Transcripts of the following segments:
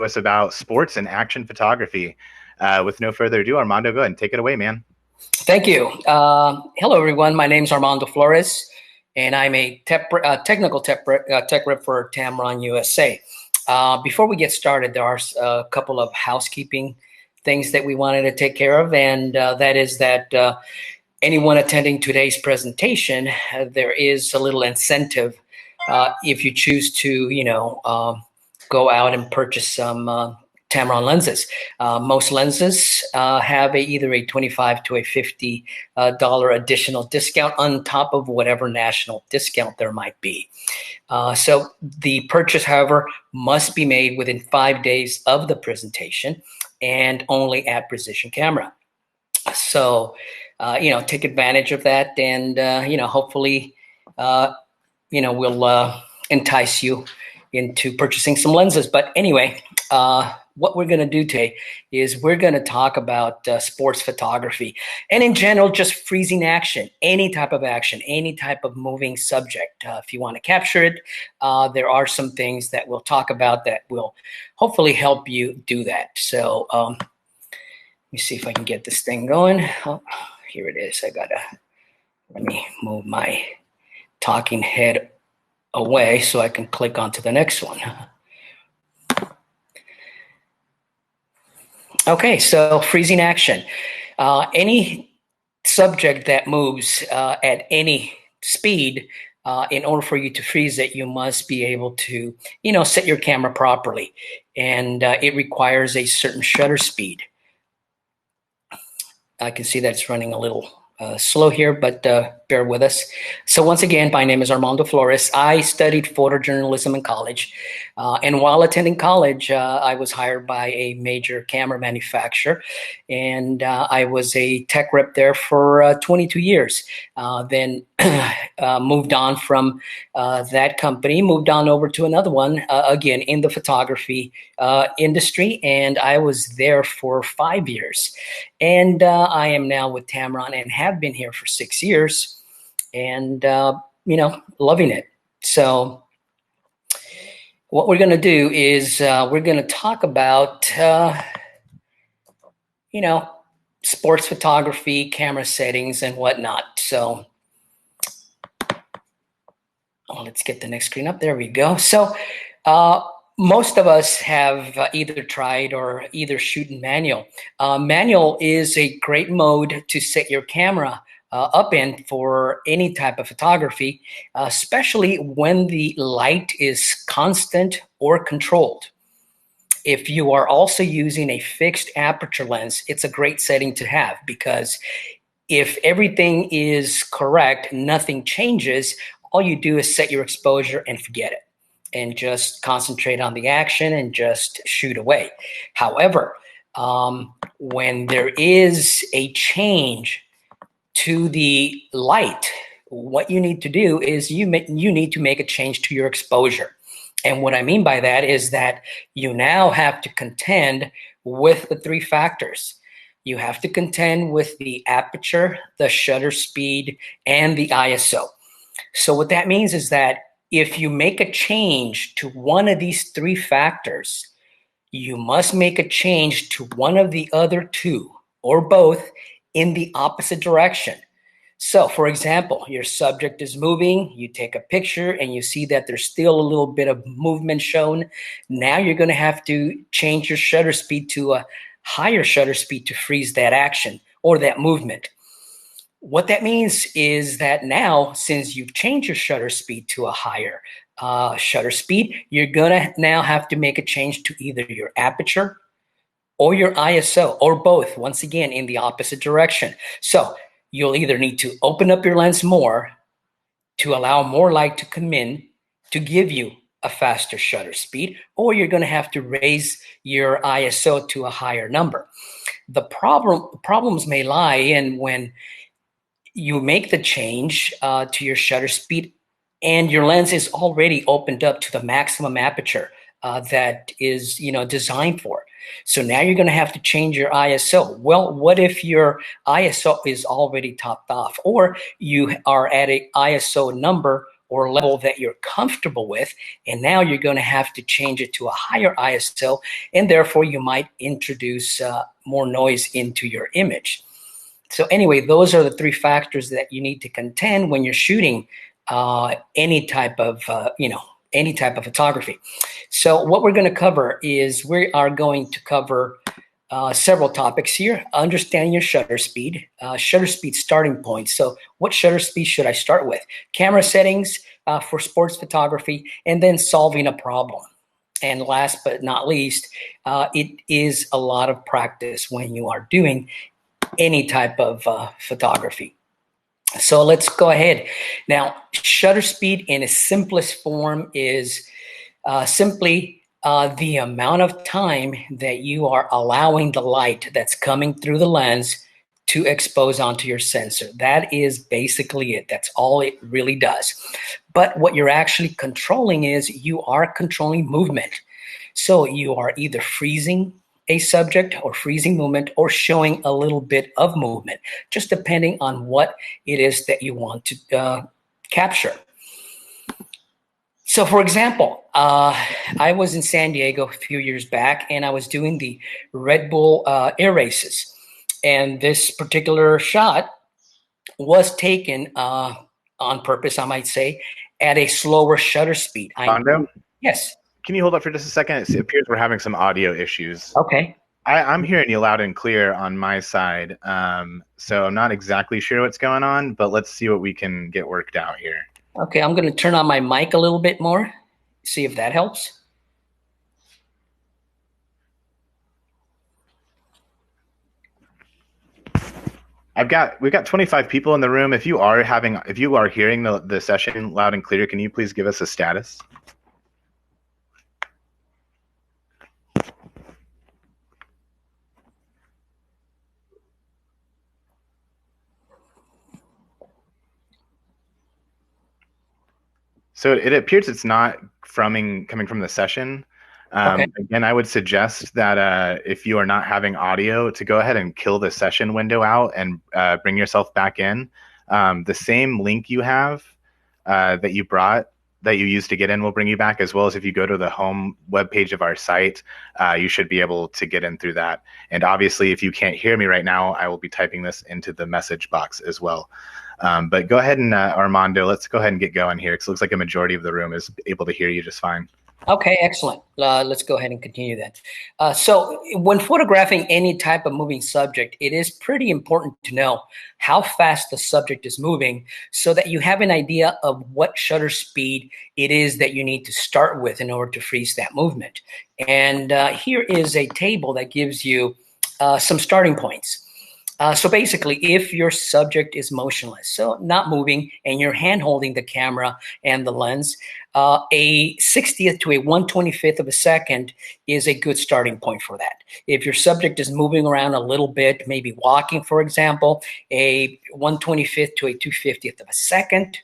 us about sports and action photography. With no further ado, Armando, go ahead and take it away, man. Thank you. Hello, everyone. My name is Armando Flores, and I'm a technical tech rep for Tamron, USA. Before we get started, there are a couple of housekeeping things that we wanted to take care of, and that is that anyone attending today's presentation, there is a little incentive if you choose to, go out and purchase some Tamron lenses. Most lenses have either a $25 to a $50 additional discount on top of whatever national discount there might be. So the purchase, however, must be made within 5 days of the presentation and only at Precision Camera. So, take advantage of that, and, hopefully, we'll entice you into purchasing some lenses. But anyway, what we're going to do today is we're going to talk about sports photography, and in general, just freezing action, any type of moving subject. If you want to capture it, there are some things that we'll talk about that will hopefully help you do that. So let me see if I can get this thing going. Oh, here it is. Let me move my talking head away so I can click onto the next one. Okay, so freezing action. Any subject that moves at any speed, in order for you to freeze it, you must be able to, set your camera properly. And it requires a certain shutter speed. I can see that it's running a little slow here, but bear with us. So once again, my name is Armando Flores. I studied photojournalism in college. And while attending college, I was hired by a major camera manufacturer. And I was a tech rep there for 22 years. Then moved on from that company, moved on over to another one, again, in the photography industry. And I was there for 5 years. And I am now with Tamron and have been here for 6 years, and loving it. So what we're going to do is we're going to talk about sports photography, camera settings, and whatnot. So let's get the next screen up. There we go. So most of us have either tried or either shoot in manual. Manual is a great mode to set your camera up in for any type of photography, especially when the light is constant or controlled. If you are also using a fixed aperture lens, it's a great setting to have, because if everything is correct, nothing changes, all you do is set your exposure and forget it, and just concentrate on the action and just shoot away. However, when there is a change to the light, what you need to do is you need to make a change to your exposure. And what I mean by that is that you now have to contend with the three factors. You have to contend with the aperture, the shutter speed, and the ISO. So what that means is that if you make a change to one of these three factors, you must make a change to one of the other two, or both, in the opposite direction. So, for example, your subject is moving, you take a picture, and you see that there's still a little bit of movement shown. Now you're going to have to change your shutter speed to a higher shutter speed to freeze that action or that movement. What that means is that now, since you've changed your shutter speed to a higher shutter speed, you're going to now have to make a change to either your aperture or your ISO, or both, once again, in the opposite direction. So you'll either need to open up your lens more to allow more light to come in to give you a faster shutter speed, or you're going to have to raise your ISO to a higher number. The problems may lie in when you make the change to your shutter speed and your lens is already opened up to the maximum aperture that is designed for. So now you're going to have to change your ISO. Well, what if your ISO is already topped off, or you are at an ISO number or level that you're comfortable with, and now you're going to have to change it to a higher ISO, and therefore you might introduce more noise into your image. So anyway, those are the three factors that you need to contend when you're shooting any type of photography. So what we're going to cover is we are going to cover several topics here. Understanding your shutter speed starting point. So what shutter speed should I start with? Camera settings for sports photography, and then solving a problem. And last but not least, it is a lot of practice when you are doing any type of photography. So let's go ahead. Now, shutter speed in its simplest form is simply the amount of time that you are allowing the light that's coming through the lens to expose onto your sensor. That is basically it. That's all it really does. But what you're actually controlling is you are controlling movement. So you are either freezing a subject or freezing movement or showing a little bit of movement, just depending on what it is that you want to capture. So for example, I was in San Diego a few years back and I was doing the Red Bull air races. And this particular shot was taken on purpose, I might say, at a slower shutter speed. Yes. Can you hold up for just a second? It appears we're having some audio issues. Okay. I'm hearing you loud and clear on my side. So I'm not exactly sure what's going on, but let's see what we can get worked out here. Okay, I'm going to turn on my mic a little bit more, see if that helps. We've got 25 people in the room. If you are hearing the session loud and clear, can you please give us a status? So it appears it's not coming from the session. Okay. Again, I would suggest that if you are not having audio, to go ahead and kill the session window out and bring yourself back in. The same link you have that you used to get in will bring you back, as well as if you go to the home webpage of our site, you should be able to get in through that. And obviously, if you can't hear me right now, I will be typing this into the message box as well. But go ahead and Armando, let's go ahead and get going here, because it looks like a majority of the room is able to hear you just fine. Okay, excellent. Let's go ahead and continue that. So when photographing any type of moving subject, it is pretty important to know how fast the subject is moving so that you have an idea of what shutter speed it is that you need to start with in order to freeze that movement. And here is a table that gives you some starting points. So basically, if your subject is motionless, so not moving, and you're hand holding the camera and the lens, a 60th to a 125th of a second is a good starting point for that. If your subject is moving around a little bit, maybe walking, for example, a 125th to a 250th of a second,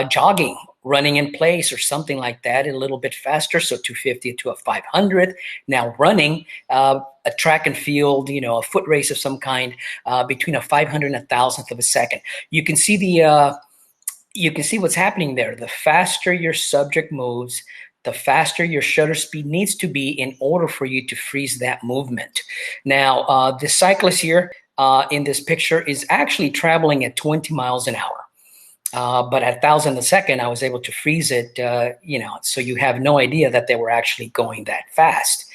jogging, running in place or something like that, a little bit faster, so 250th to a 500th. Now running, a track and field, a foot race of some kind, between a 500 and a thousandth of a second. You can see what's happening there. The faster your subject moves, the faster your shutter speed needs to be in order for you to freeze that movement. Now, the cyclist here in this picture is actually traveling at 20 miles an hour. But at 1,000 a second, I was able to freeze it, so you have no idea that they were actually going that fast.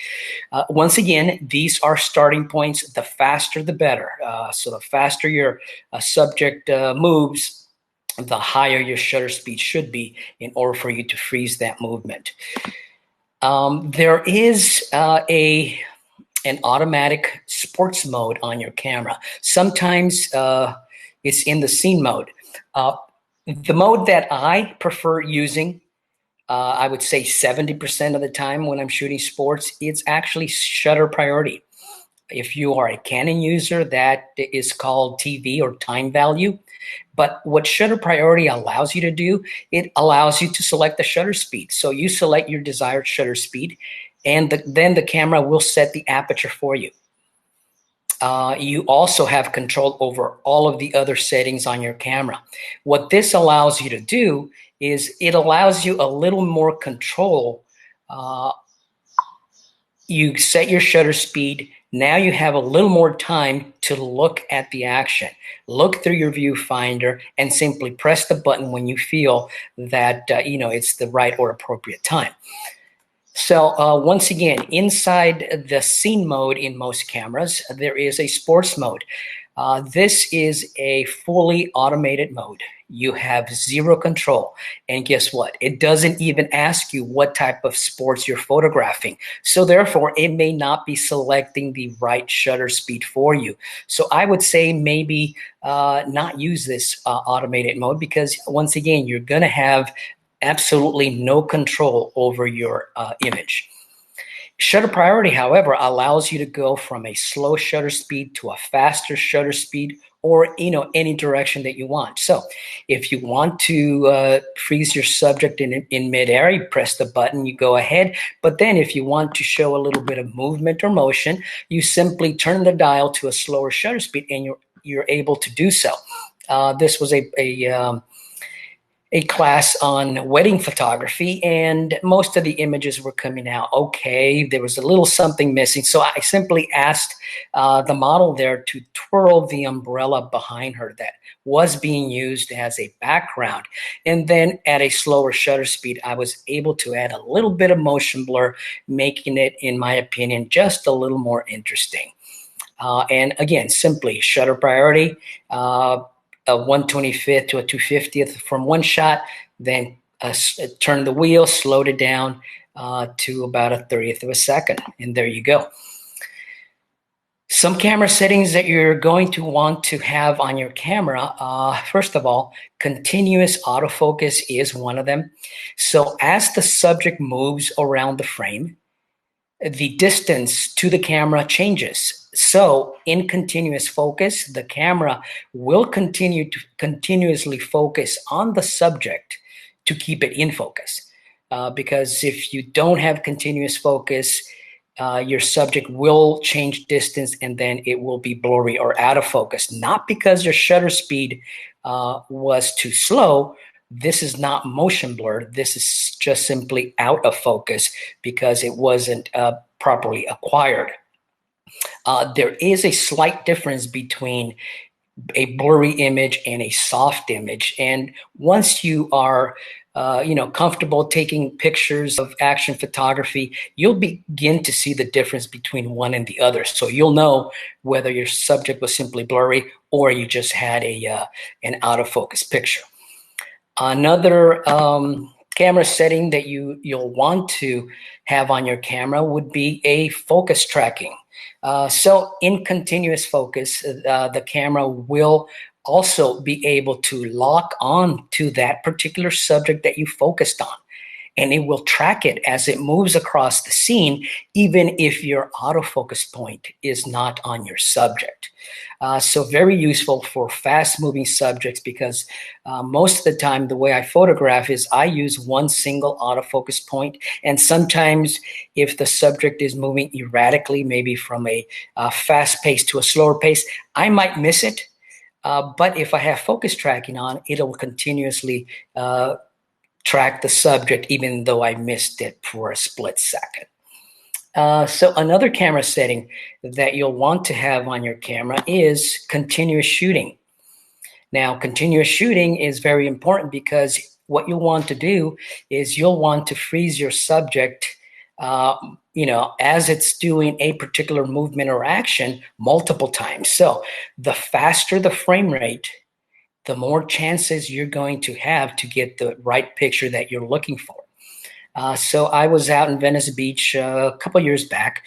Once again, these are starting points. The faster, the better. So the faster your subject moves, the higher your shutter speed should be in order for you to freeze that movement. There is an automatic sports mode on your camera. Sometimes it's in the scene mode. The mode that I prefer using, I would say 70% of the time when I'm shooting sports, it's actually shutter priority. If you are a Canon user, that is called TV or time value. But what shutter priority allows you to do, it allows you to select the shutter speed. So you select your desired shutter speed, and then the camera will set the aperture for you. You also have control over all of the other settings on your camera. What this allows you to do is it allows you a little more control. You set your shutter speed. Now you have a little more time to look at the action. Look through your viewfinder and simply press the button when you feel that it's the right or appropriate time. So once again, inside the scene mode in most cameras, there is a sports mode. This is a fully automated mode. You have zero control. And guess what? It doesn't even ask you what type of sports you're photographing. So therefore, it may not be selecting the right shutter speed for you. So I would say maybe not use this automated mode, because once again, you're going to have absolutely no control over your image. Shutter priority, however, allows you to go from a slow shutter speed to a faster shutter speed, or any direction that you want. So if you want to freeze your subject in midair, you press the button, you go ahead. But then if you want to show a little bit of movement or motion, you simply turn the dial to a slower shutter speed, and you're able to do so. This was a class on wedding photography, and most of the images were coming out okay. There was a little something missing, so I simply asked the model there to twirl the umbrella behind her that was being used as a background, and then at a slower shutter speed, I was able to add a little bit of motion blur, making it, in my opinion, just a little more interesting. And again, simply shutter priority, a 1/25th to a 2/50th from one shot, then turn the wheel, slowed it down to about a 30th of a second, and there you go. Some camera settings that you're going to want to have on your camera, first of all, continuous autofocus is one of them. So as the subject moves around the frame, the distance to the camera changes. So in continuous focus, the camera will continue to continuously focus on the subject to keep it in focus. Because if you don't have continuous focus, your subject will change distance, and then it will be blurry or out of focus. Not because your shutter speed was too slow. This is not motion blur. This is just simply out of focus because it wasn't properly acquired. There is a slight difference between a blurry image and a soft image. And once you are comfortable taking pictures of action photography, you'll begin to see the difference between one and the other. So you'll know whether your subject was simply blurry or you just had an out of focus picture. Another camera setting that you'll want to have on your camera would be a focus tracking. So in continuous focus, the camera will also be able to lock on to that particular subject that you focused on, and it will track it as it moves across the scene, even if your autofocus point is not on your subject. So very useful for fast-moving subjects, because most of the time the way I photograph is I use one single autofocus point, and sometimes if the subject is moving erratically, maybe from a fast pace to a slower pace, I might miss it. But if I have focus tracking on, it'll continuously track the subject even though I missed it for a split second. So another camera setting that you'll want to have on your camera is continuous shooting. Now, continuous shooting is very important because what you'll want to do is you'll want to freeze your subject as it's doing a particular movement or action multiple times. So the faster the frame rate, the more chances you're going to have to get the right picture that you're looking for. So I was out in Venice Beach a couple years back,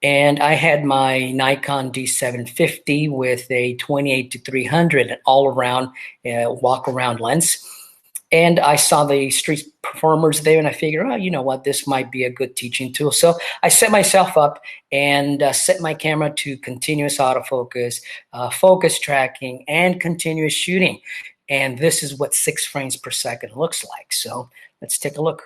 and I had my Nikon D750 with a 28 to 300 all-around walk-around lens. And I saw the street performers there, and I figured, oh, you know what, this might be a good teaching tool. So I set myself up and set my camera to continuous autofocus, focus tracking, and continuous shooting. And this is what 6 frames per second looks like. So let's take a look.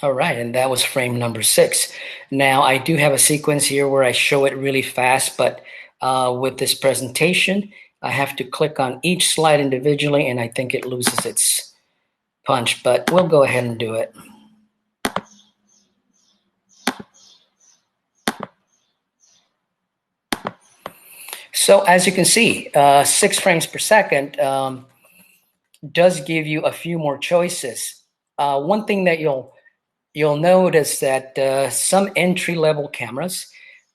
All right, and that was frame number 6. Now, I do have a sequence here where I show it really fast, but with this presentation, I have to click on each slide individually, and I think it loses its punch, but we'll go ahead and do it. So as you can see, 6 frames per second does give you a few more choices. One thing that you'll notice that some entry-level cameras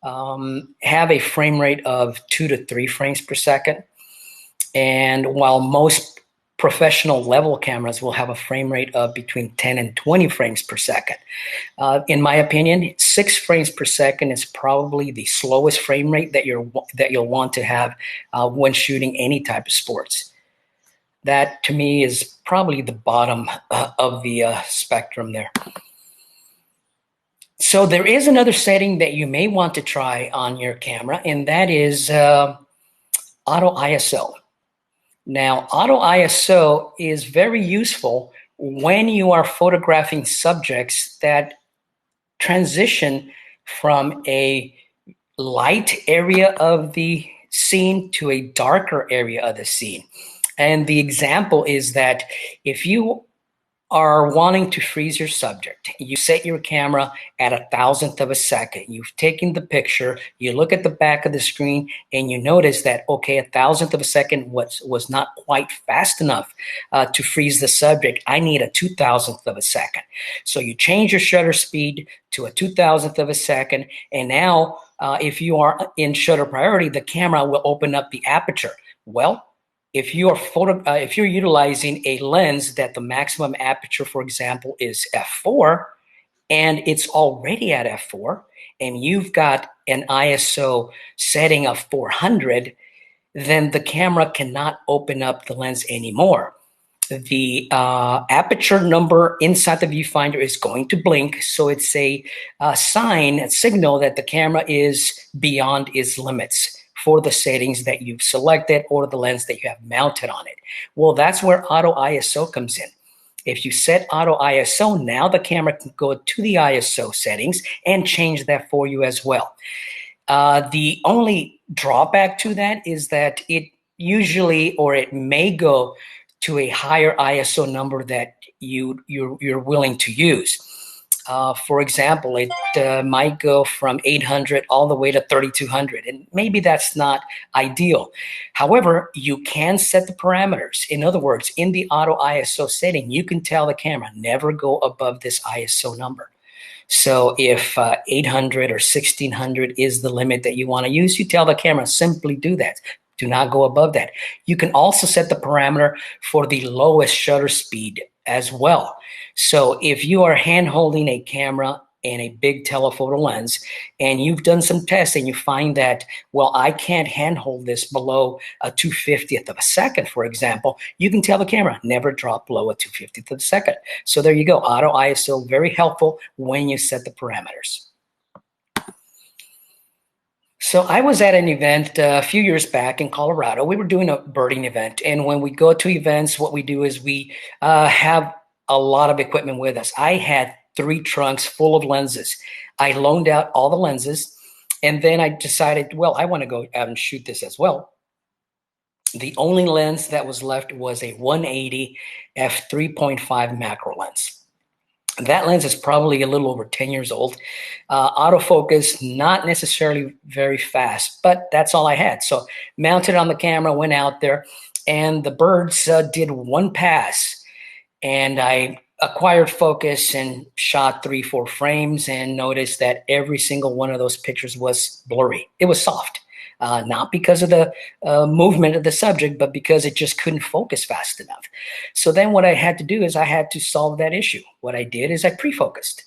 have a frame rate of 2 to 3 frames per second. And while most professional level cameras will have a frame rate of between 10 and 20 frames per second. In my opinion, 6 frames per second is probably the slowest frame rate that you'll want to have when shooting any type of sports. That to me is probably the bottom of the spectrum there. So there is another setting that you may want to try on your camera, and that is auto ISO. Now, auto ISO is very useful when you are photographing subjects that transition from a light area of the scene to a darker area of the scene. And the example is that if you are wanting to freeze your subject, you set your camera at 1,000th of a second, you've taken the picture, you look at the back of the screen, and you notice that, okay, 1,000th of a second was not quite fast enough to freeze the subject. I need a 2,000th of a second. So you change your shutter speed to a 2,000th of a second, and now if you are in shutter priority, the camera will open up the aperture. Well, if you're utilizing a lens that the maximum aperture, for example, is f4, and it's already at f4, and you've got an ISO setting of 400, then the camera cannot open up the lens anymore. The aperture number inside the viewfinder is going to blink, so it's a signal that the camera is beyond its limits for the settings that you've selected or the lens that you have mounted on it. Well, that's where auto ISO comes in. If you set auto ISO, now the camera can go to the ISO settings and change that for you as well. The only drawback to that is that it usually, or it may go to a higher ISO number that you're willing to use. For example, it might go from 800 all the way to 3200, and maybe that's not ideal. However, you can set the parameters. In other words, in the auto ISO setting, you can tell the camera never go above this ISO number. So if 800 or 1600 is the limit that you want to use, you tell the camera simply do that. Do not go above that. You can also set the parameter for the lowest shutter speed as well. So if you are hand holding a camera and a big telephoto lens, and you've done some tests and you find that, well, I can't handhold this below a 2/50th of a second, for example, you can tell the camera, never drop below a 2/50th of a second. So there you go. Auto ISO, very helpful when you set the parameters. So I was at an event a few years back in Colorado. We were doing a birding event. And when we go to events, what we do is we have a lot of equipment with us. I had 3 trunks full of lenses. I loaned out all the lenses. And then I decided, well, I want to go out and shoot this as well. The only lens that was left was a 180 f3.5 macro lens. That lens is probably a little over 10 years old. Autofocus, not necessarily very fast, but that's all I had. So mounted on the camera, went out there, and the birds did one pass. And I acquired focus and shot 3-4 frames and noticed that every single one of those pictures was blurry. It was soft. Not because of the movement of the subject, but because it just couldn't focus fast enough. So then what I had to do is I had to solve that issue. What I did is I pre-focused.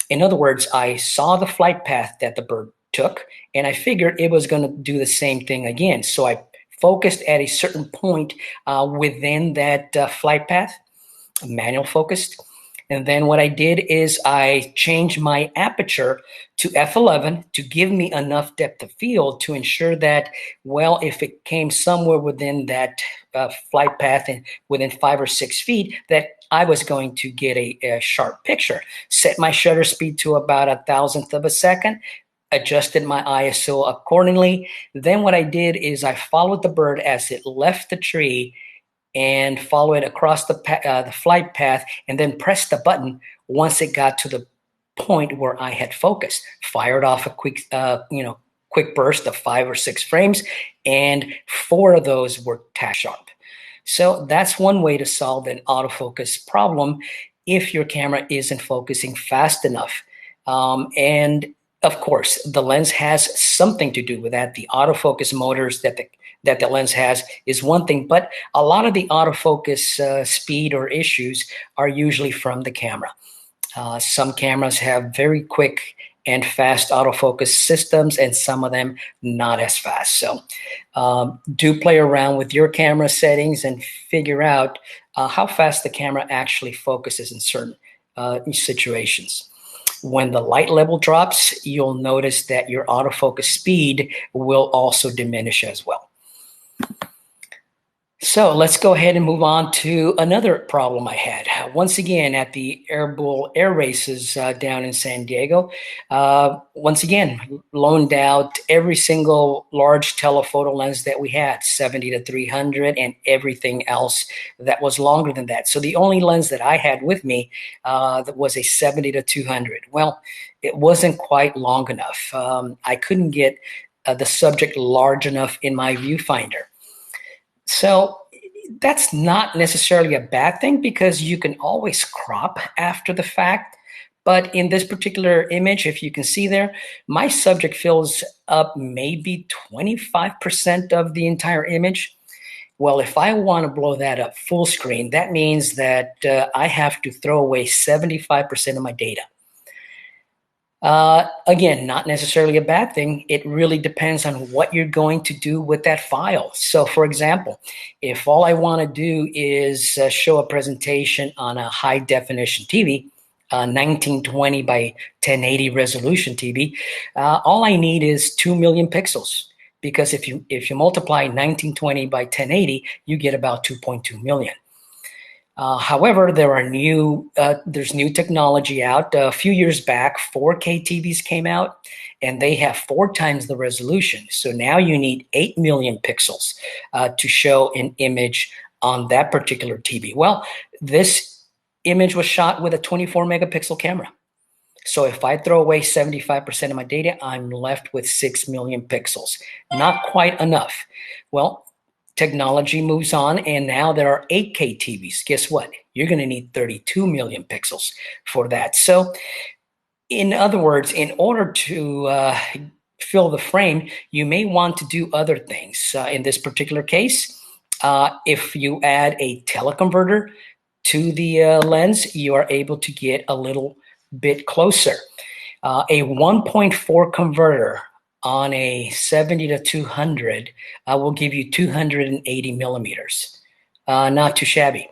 In other words, I saw the flight path that the bird took, and I figured it was going to do the same thing again. So I focused at a certain point within that flight path, manual focused, And then what I did is I changed my aperture to f11 to give me enough depth of field to ensure that, well, if it came somewhere within that flight path and within 5 or 6 feet, that I was going to get a sharp picture. Set my shutter speed to about 1,000th of a second, adjusted my ISO accordingly. Then what I did is I followed the bird as it left the tree and follow it across the flight path, and then press the button once it got to the point where I had focused. Fired off a quick burst of 5 or 6 frames, and 4 of those were tack sharp. So that's one way to solve an autofocus problem if your camera isn't focusing fast enough. And of course, the lens has something to do with that. The autofocus motors that the lens has is one thing, but a lot of the autofocus speed or issues are usually from the camera. Some cameras have very quick and fast autofocus systems, and some of them not as fast. So do play around with your camera settings and figure out how fast the camera actually focuses in certain situations. When the light level drops, you'll notice that your autofocus speed will also diminish as well. So let's go ahead and move on to another problem I had. Once again, at the Air Bull Air Races down in San Diego, once again, loaned out every single large telephoto lens that we had, 70 to 300 and everything else that was longer than that. So the only lens that I had with me that was a 70 to 200. Well, it wasn't quite long enough. I couldn't get the subject large enough in my viewfinder. So that's not necessarily a bad thing because you can always crop after the fact. But in this particular image, if you can see there, my subject fills up maybe 25% of the entire image. Well, if I want to blow that up full screen, that means that I have to throw away 75% of my data. Again, not necessarily a bad thing. It really depends on what you're going to do with that file. So for example, if all I want to do is show a presentation on a high definition TV, 1920 by 1080 resolution TV, all I need is 2 million pixels. Because if you multiply 1920 by 1080, you get about 2.2 million. However, there's new technology out. A few years back, 4K TVs came out, and they have 4 times the resolution. So now you need 8 million pixels to show an image on that particular TV. Well, this image was shot with a 24 megapixel camera. So if I throw away 75% of my data, I'm left with 6 million pixels. Not quite enough. Well, technology moves on, and now there are 8K TVs. Guess what? You're going to need 32 million pixels for that. So in other words, in order to fill the frame, you may want to do other things. In this particular case, if you add a teleconverter to the lens, you are able to get a little bit closer. A 1.4 converter on a 70 to 200 will give you 280 millimeters. Not too shabby.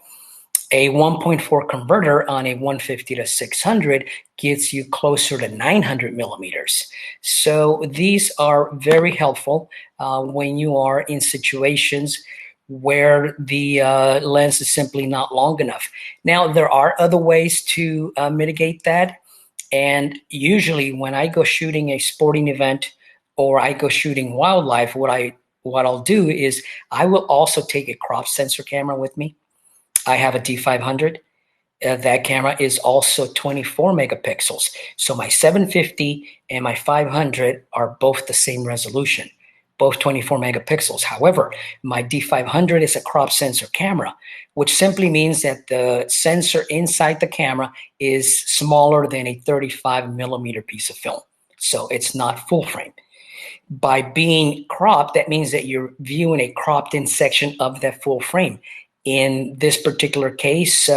A 1.4 converter on a 150 to 600 gets you closer to 900 millimeters. So these are very helpful when you are in situations where the lens is simply not long enough. Now, there are other ways to mitigate that. And usually when I go shooting a sporting event or I go shooting wildlife, what I'll do is I will also take a crop sensor camera with me. I have a D500. That camera is also 24 megapixels. So my 750 and my 500 are both the same resolution, both 24 megapixels. However, my D500 is a crop sensor camera, which simply means that the sensor inside the camera is smaller than a 35 millimeter piece of film. So it's not full frame. By being cropped, that means that you're viewing a cropped in section of that full frame. In this particular case,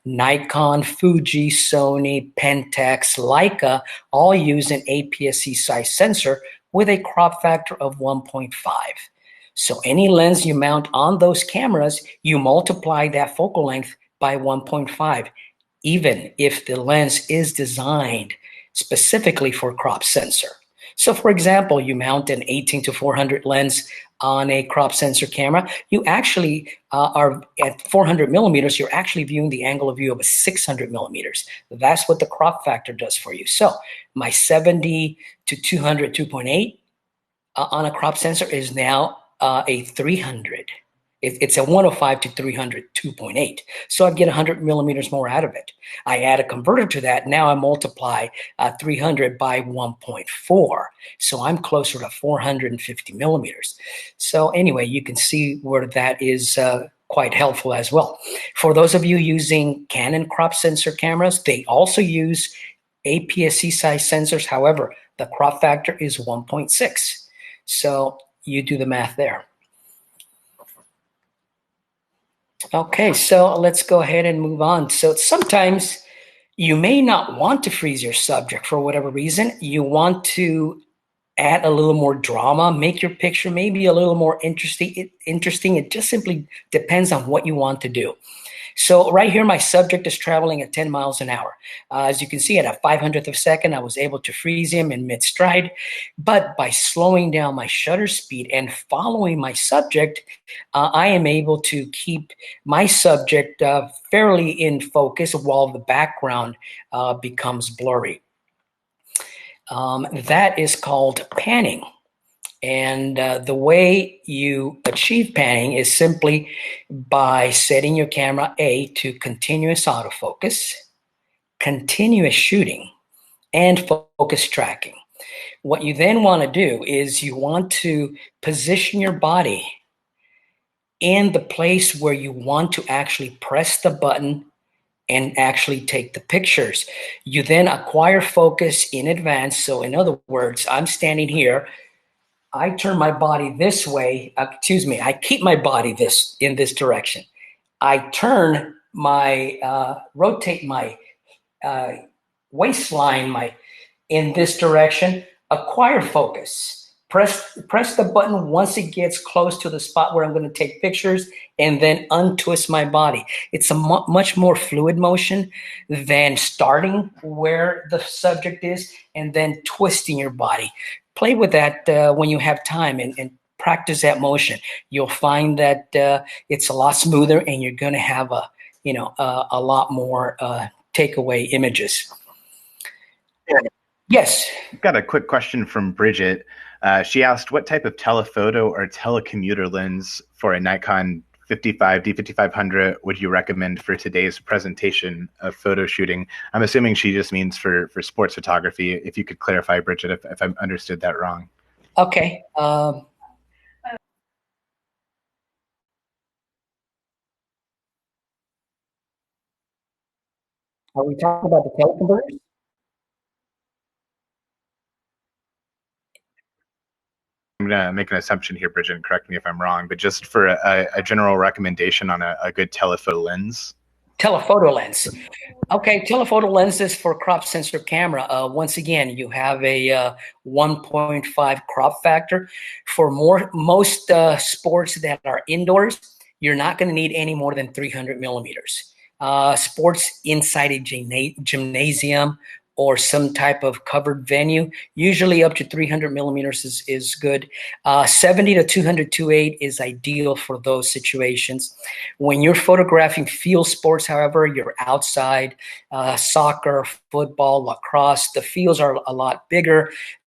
Nikon, Fuji, Sony, Pentax, Leica all use an APS-C size sensor with a crop factor of 1.5. So any lens you mount on those cameras, you multiply that focal length by 1.5. even if the lens is designed specifically for crop sensor. So for example, you mount an 18 to 400 lens on a crop sensor camera, you actually are at 400 millimeters, you're actually viewing the angle of view of a 600 millimeters. That's what the crop factor does for you. So my 70 to 200 2.8 on a crop sensor is now a 300. It's a 105 to 300 2.8. So I get 100 millimeters more out of it. I add a converter to that. Now I multiply 300 by 1.4. So I'm closer to 450 millimeters. So anyway, you can see where that is quite helpful as well. For those of you using Canon crop sensor cameras, they also use APS-C size sensors. However, the crop factor is 1.6. So you do the math there. Okay, so let's go ahead and move on. So sometimes you may not want to freeze your subject for whatever reason. You want to add a little more drama, make your picture maybe a little more interesting. It just simply depends on what you want to do. So right here, my subject is traveling at 10 miles an hour. As you can see, at a 500th of a second, I was able to freeze him in mid-stride. But by slowing down my shutter speed and following my subject, I am able to keep my subject fairly in focus while the background becomes blurry. That is called panning. And the way you achieve panning is simply by setting your camera A to continuous autofocus, continuous shooting, and focus tracking. What you then want to do is you want to position your body in the place where you want to actually press the button and actually take the pictures. You then acquire focus in advance. So in other words, I'm standing here, I turn my body this way, I keep my body in this direction. I turn rotate my waistline in this direction, acquire focus. Press the button once it gets close to the spot where I'm going to take pictures, and then untwist my body. It's a much more fluid motion than starting where the subject is and then twisting your body. Play with that when you have time and practice that motion. You'll find that it's a lot smoother, and you're going to have a lot more takeaway images. Yes. I've got a quick question from Bridget. She asked, what type of telephoto or telecommuter lens for a Nikon 55 D5500 would you recommend for today's presentation of photo shooting? I'm assuming she just means for sports photography. If you could clarify, Bridget, if I understood that wrong. Okay. Are we talking about the teleconverters? I'm going to make an assumption here, Bridget, and correct me if I'm wrong, but just for a general recommendation on a good telephoto lens. Telephoto lens. Okay, telephoto lenses for crop sensor camera. Once again, you have a 1.5 crop factor. For most sports that are indoors, you're not going to need any more than 300 millimeters. Sports inside a gymnasium or some type of covered venue, usually up to 300 millimeters is good. 70 to 200 2.8 is ideal for those situations. When you're photographing field sports, however, you're outside, soccer, football, lacrosse, the fields are a lot bigger,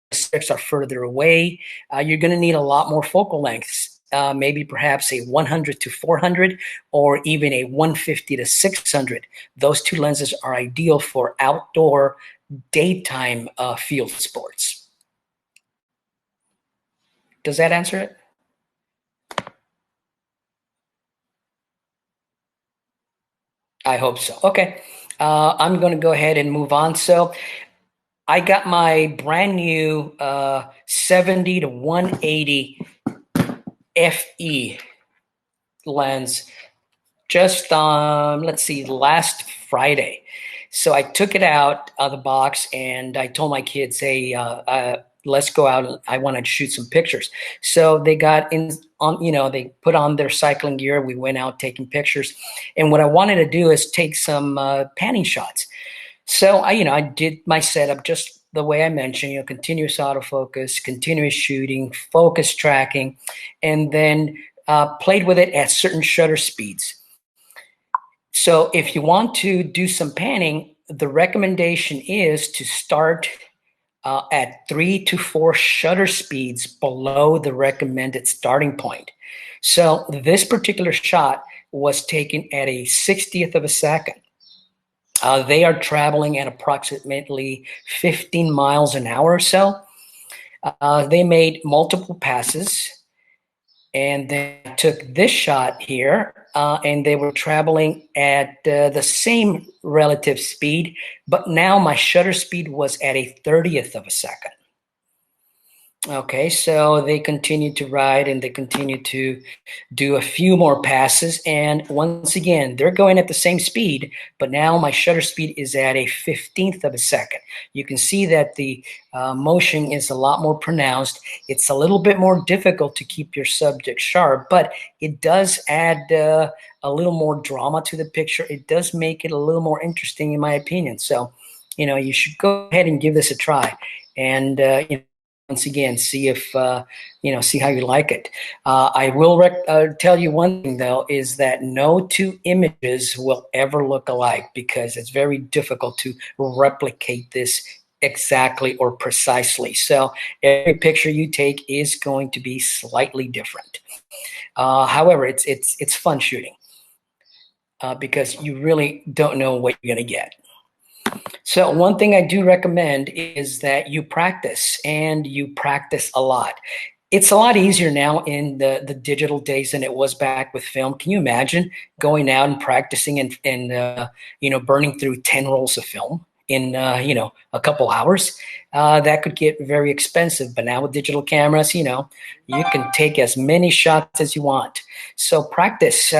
the sticks are further away. You're going to need a lot more focal lengths. Maybe perhaps a 100 to 400 or even a 150 to 600. Those two lenses are ideal for outdoor daytime field sports. Does that answer it? I hope so. Okay, I'm going to go ahead and move on. So I got my brand new 70 to 180 FE lens just on, let's see, last Friday. So I took it out of the box and I told my kids, hey, let's go out. I want to shoot some pictures. So they got in on, they put on their cycling gear. We went out taking pictures. And what I wanted to do is take some panning shots. So I did my setup just the way I mentioned, continuous autofocus, continuous shooting, focus tracking, and then played with it at certain shutter speeds. So if you want to do some panning, the recommendation is to start at 3 to 4 shutter speeds below the recommended starting point. So this particular shot was taken at a 60th of a second. They are traveling at approximately 15 miles an hour or so. They made multiple passes, and then took this shot here, and they were traveling at the same relative speed, but now my shutter speed was at a 30th of a second. Okay, so they continued to ride, and they continued to do a few more passes. And once again, they're going at the same speed, but now my shutter speed is at a 15th of a second. You can see that the motion is a lot more pronounced. It's a little bit more difficult to keep your subject sharp, but it does add a little more drama to the picture. It does make it a little more interesting, in my opinion. So, you should go ahead and give this a try. And, once again, see if see how you like it. I will tell you one thing, though, is that no two images will ever look alike, because it's very difficult to replicate this exactly or precisely. So every picture you take is going to be slightly different. However, it's fun shooting because you really don't know what you're going to get. So one thing I do recommend is that you practice, and you practice a lot. It's a lot easier now in the digital days than it was back with film. Can you imagine going out and practicing and burning through 10 rolls of film in a couple hours? That could get very expensive. But now with digital cameras, you can take as many shots as you want. So practice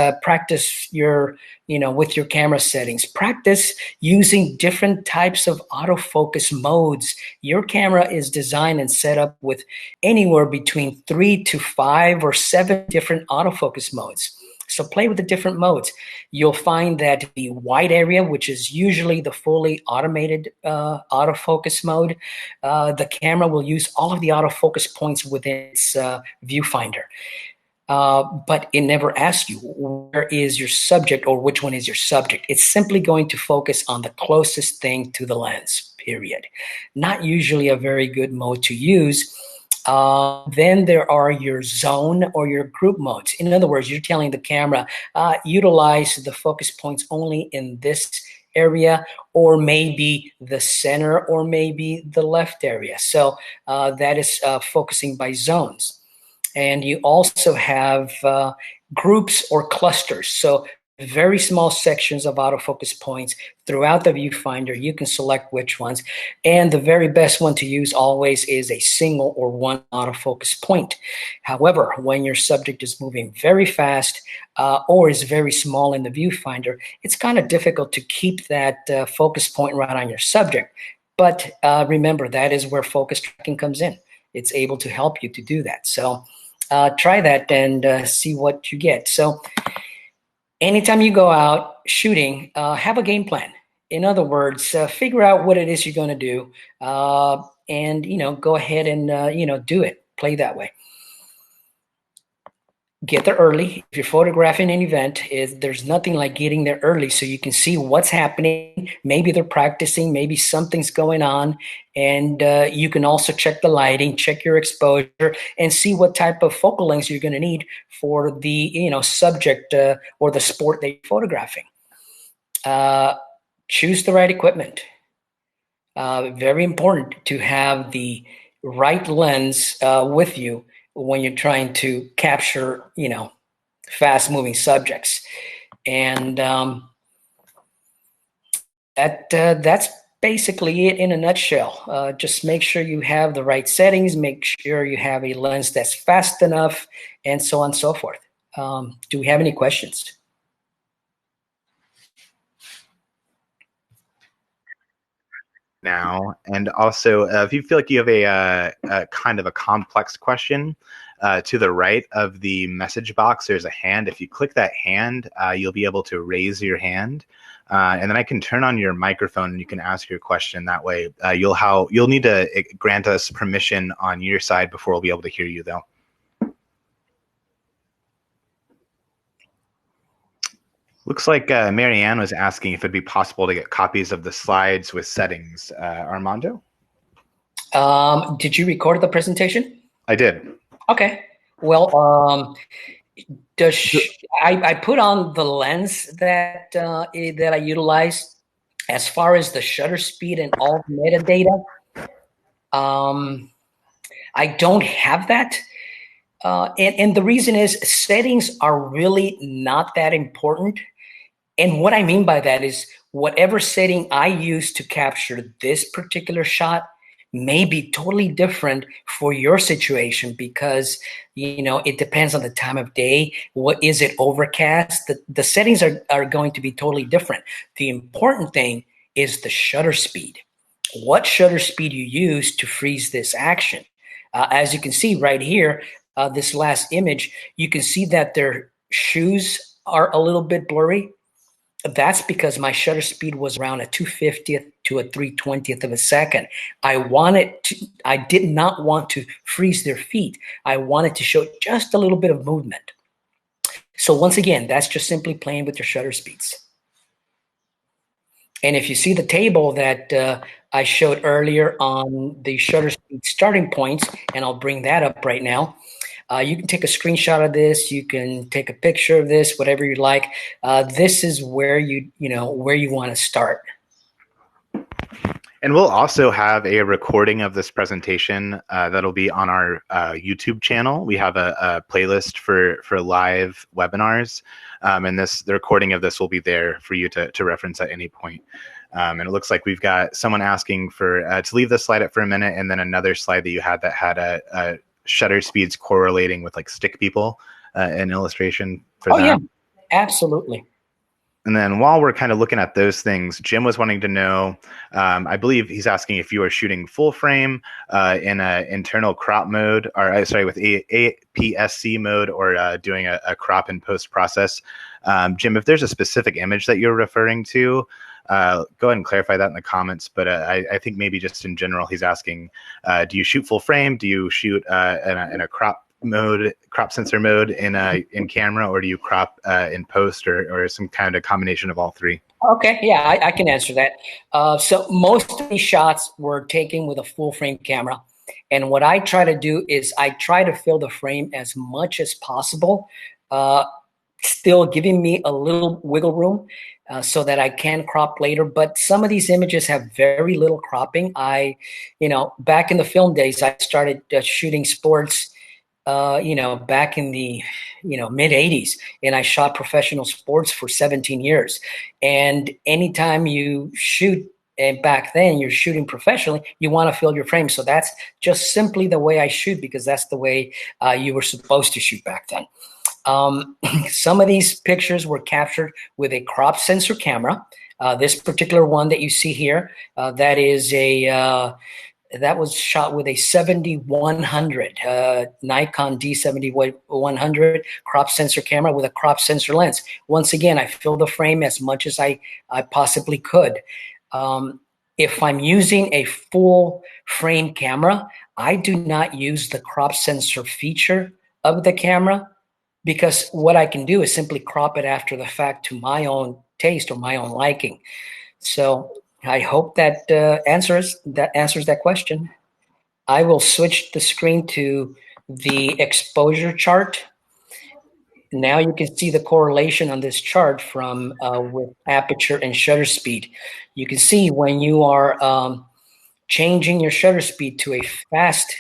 your with your camera settings. Practice using different types of autofocus modes. Your camera is designed and set up with anywhere between 3 to 5 or 7 different autofocus modes. So play with the different modes. You'll find that the wide area, which is usually the fully automated autofocus mode, the camera will use all of the autofocus points within its viewfinder. But it never asks you where is your subject or which one is your subject. It's simply going to focus on the closest thing to the lens, period. Not usually a very good mode to use. Then there are your zone or your group modes. In other words, you're telling the camera, utilize the focus points only in this area, or maybe the center, or maybe the left area. So that is focusing by zones. And you also have groups or clusters. So very small sections of autofocus points throughout the viewfinder. You can select which ones. And the very best one to use always is a single or one autofocus point. However, when your subject is moving very fast or is very small in the viewfinder, it's kind of difficult to keep that focus point right on your subject. But remember, that is where focus tracking comes in. It's able to help you to do that. So try that and see what you get. So anytime you go out shooting, have a game plan. In other words, figure out what it is you're going to do, and go ahead and do it. Play that way. Get there early. If you're photographing an event, there's nothing like getting there early so you can see what's happening. Maybe they're practicing, maybe something's going on, and you can also check the lighting, check your exposure, and see what type of focal lengths you're going to need for the subject or the sport that you're photographing. Choose the right equipment. Very important to have the right lens with you when you're trying to capture, fast-moving subjects. And that's basically it in a nutshell. Just make sure you have the right settings, make sure you have a lens that's fast enough, and so on and so forth. Do we have any questions? now. And also, if you feel like you have a kind of a complex question, to the right of the message box, there's a hand. If you click that hand, you'll be able to raise your hand. And then I can turn on your microphone and you can ask your question that way. You'll need to grant us permission on your side before we'll be able to hear you, though. Looks like Marianne was asking if it'd be possible to get copies of the slides with settings. Armando? Did you record the presentation? I did. Okay. Well, I put on the lens that I utilized as far as the shutter speed and all the metadata. I don't have that. And the reason is settings are really not that important. And what I mean by that is whatever setting I use to capture this particular shot may be totally different for your situation because, it depends on the time of day. What is it, overcast? The settings are going to be totally different. The important thing is the shutter speed. What shutter speed you use to freeze this action. As you can see right here, this last image, you can see that their shoes are a little bit blurry. That's because my shutter speed was around a 2/50th to a 3/20th of a second. I did not want to freeze their feet. I wanted to show just a little bit of movement. So once again, that's just simply playing with your shutter speeds. And if you see the table that I showed earlier on the shutter speed starting points, and I'll bring that up right now. You can take a screenshot of this. You can take a picture of this, whatever you like. This is where you want to start. And we'll also have a recording of this presentation that'll be on our YouTube channel. We have a playlist for live webinars, and the recording of this will be there for you to reference at any point. And it looks like we've got someone asking for to leave this slide up for a minute, and then another slide that you had that had a shutter speeds correlating with like stick people, an illustration for that. Yeah, absolutely. And then while we're kind of looking at those things, Jim was wanting to know, I believe he's asking if you are shooting full frame in an internal crop mode, or sorry, with APS-C mode, or doing a crop and post process. Jim, if there's a specific image that you're referring to, go ahead and clarify that in the comments. But I think maybe just in general, he's asking, do you shoot full frame? Do you shoot in a crop sensor mode in camera, or do you crop in post, or some kind of combination of all three? Okay, yeah, I can answer that. So most of these shots were taken with a full frame camera. And what I try to do is I try to fill the frame as much as possible, still giving me a little wiggle room so that I can crop later. But some of these images have very little cropping. Back in the film days, I started shooting sports back in the, mid 80s, and I shot professional sports for 17 years. And anytime you shoot, and back then you're shooting professionally, you want to fill your frame. So that's just simply the way I shoot, because that's the way you were supposed to shoot back then. Some of these pictures were captured with a crop sensor camera. This particular one that you see here, that was shot with a 7100 Nikon D7100 crop sensor camera with a crop sensor lens. Once again, I filled the frame as much as I possibly could. If I'm using a full frame camera, I do not use the crop sensor feature of the camera, because what I can do is simply crop it after the fact to my own taste or my own liking. So I hope that answers that question. I will switch the screen to the exposure chart. Now you can see the correlation on this chart from with aperture and shutter speed. You can see when you are changing your shutter speed to a fast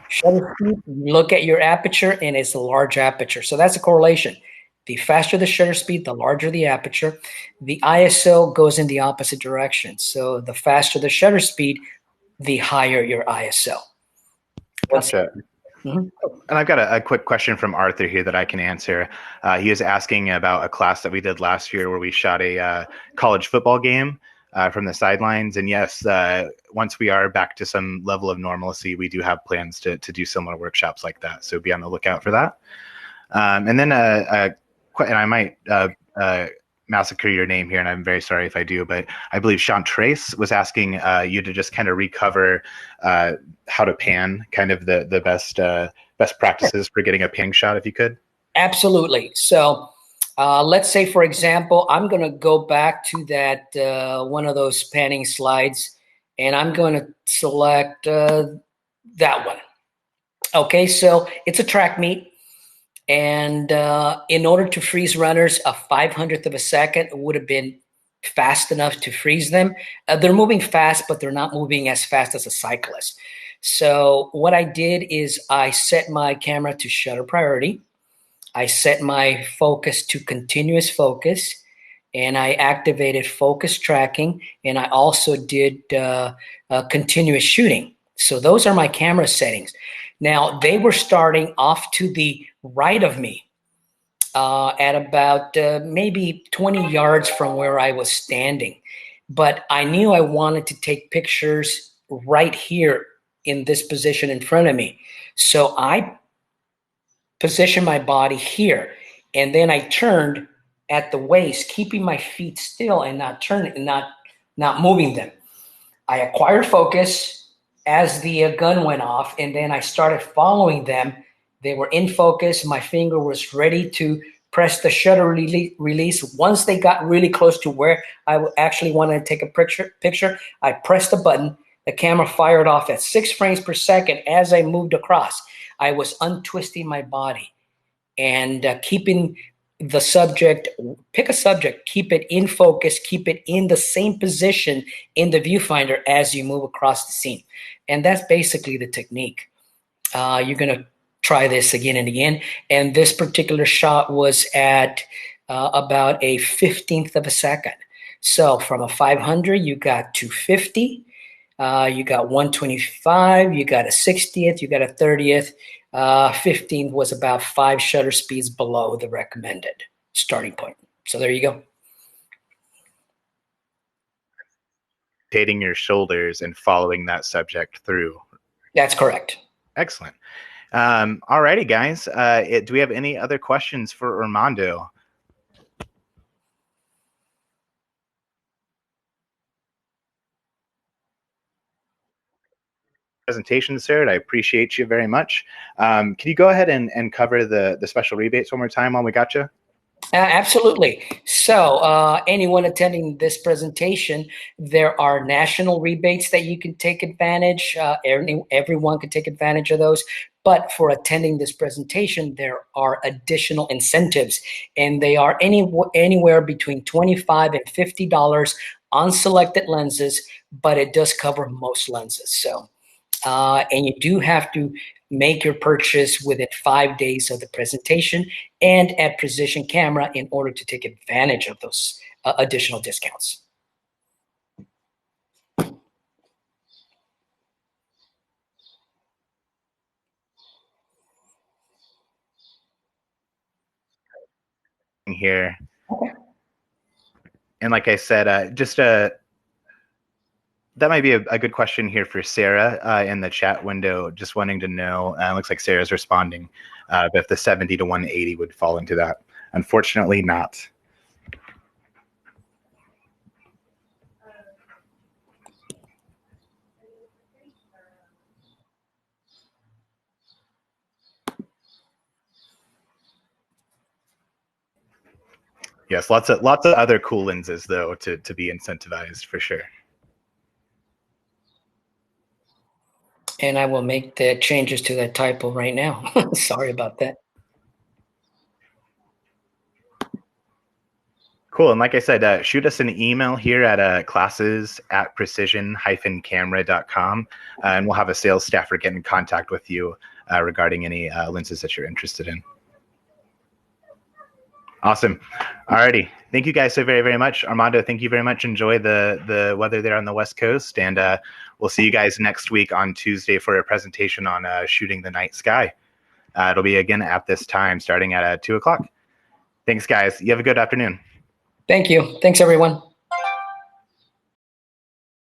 shutter speed, you look at your aperture and it's a large aperture. So that's a correlation. The faster the shutter speed, the larger the aperture. The ISO goes in the opposite direction. So the faster the shutter speed, the higher your ISO. Gotcha. Mm-hmm. And I've got a quick question from Arthur here that I can answer. He is asking about a class that we did last year where we shot a college football game. from the sidelines. And yes, once we are back to some level of normalcy, we do have plans to do similar workshops like that. So be on the lookout for that. And then, and I might massacre your name here, and I'm very sorry if I do, but I believe Chantrace was asking you to just kind of recover how to pan, kind of the best practices for getting a panning shot, if you could. Absolutely. So let's say, for example, I'm going to go back to that one of those panning slides, and I'm going to select that one. Okay, so it's a track meet. And in order to freeze runners, a 500th of a second would have been fast enough to freeze them. They're moving fast, but they're not moving as fast as a cyclist. So what I did is I set my camera to shutter priority. I set my focus to continuous focus, and I activated focus tracking, and I also did continuous shooting. So those are my camera settings. Now, they were starting off to the right of me at about maybe 20 yards from where I was standing. But I knew I wanted to take pictures right here in this position in front of me. So I positioned my body here, and then I turned at the waist, keeping my feet still and not turning and not moving them. I acquired focus as the gun went off, and then I started following them. They were in focus. My finger was ready to press the shutter release. Once they got really close to where I actually wanted to take a picture, I pressed the button. The camera fired off at 6 frames per second as I moved across. I was untwisting my body and keeping the subject, pick a subject, keep it in focus, keep it in the same position in the viewfinder as you move across the scene. And that's basically the technique. You're going to try this again and again. And this particular shot was at about a 15th of a second. So from a 500, you got 250, you got 125, you got a 60th, you got a 30th. 15 was about 5 shutter speeds below the recommended starting point. So there you go. Rotating your shoulders and following that subject through. That's correct. Excellent. All righty, guys. Do we have any other questions for Armando? Presentation, sir. I appreciate you very much. Can you go ahead and cover the special rebates one more time while we got you? Absolutely. So anyone attending this presentation, there are national rebates that you can take advantage. Everyone can take advantage of those. But for attending this presentation, there are additional incentives, and they are anywhere between $25 and $50 on selected lenses, but it does cover most lenses. So, and you do have to make your purchase within 5 days of the presentation and at Precision Camera in order to take advantage of those additional discounts. Here. Okay. And like I said, that might be a good question here for Sarah in the chat window. Just wanting to know, looks like Sarah's responding, if the 70 to 180 would fall into that. Unfortunately, not. Yes, lots of other cool lenses though to be incentivized for sure. And I will make the changes to that typo right now. Sorry about that. Cool. And like I said, shoot us an email here at classes@precision-camera.com, and we'll have a sales staffer get in contact with you regarding any lenses that you're interested in. Awesome. All righty. Thank you guys so very, very much. Armando, thank you very much. Enjoy the weather there on the West Coast. And we'll see you guys next week on Tuesday for a presentation on shooting the night sky. It'll be again at this time, starting at 2 o'clock. Thanks, guys. You have a good afternoon. Thank you. Thanks, everyone.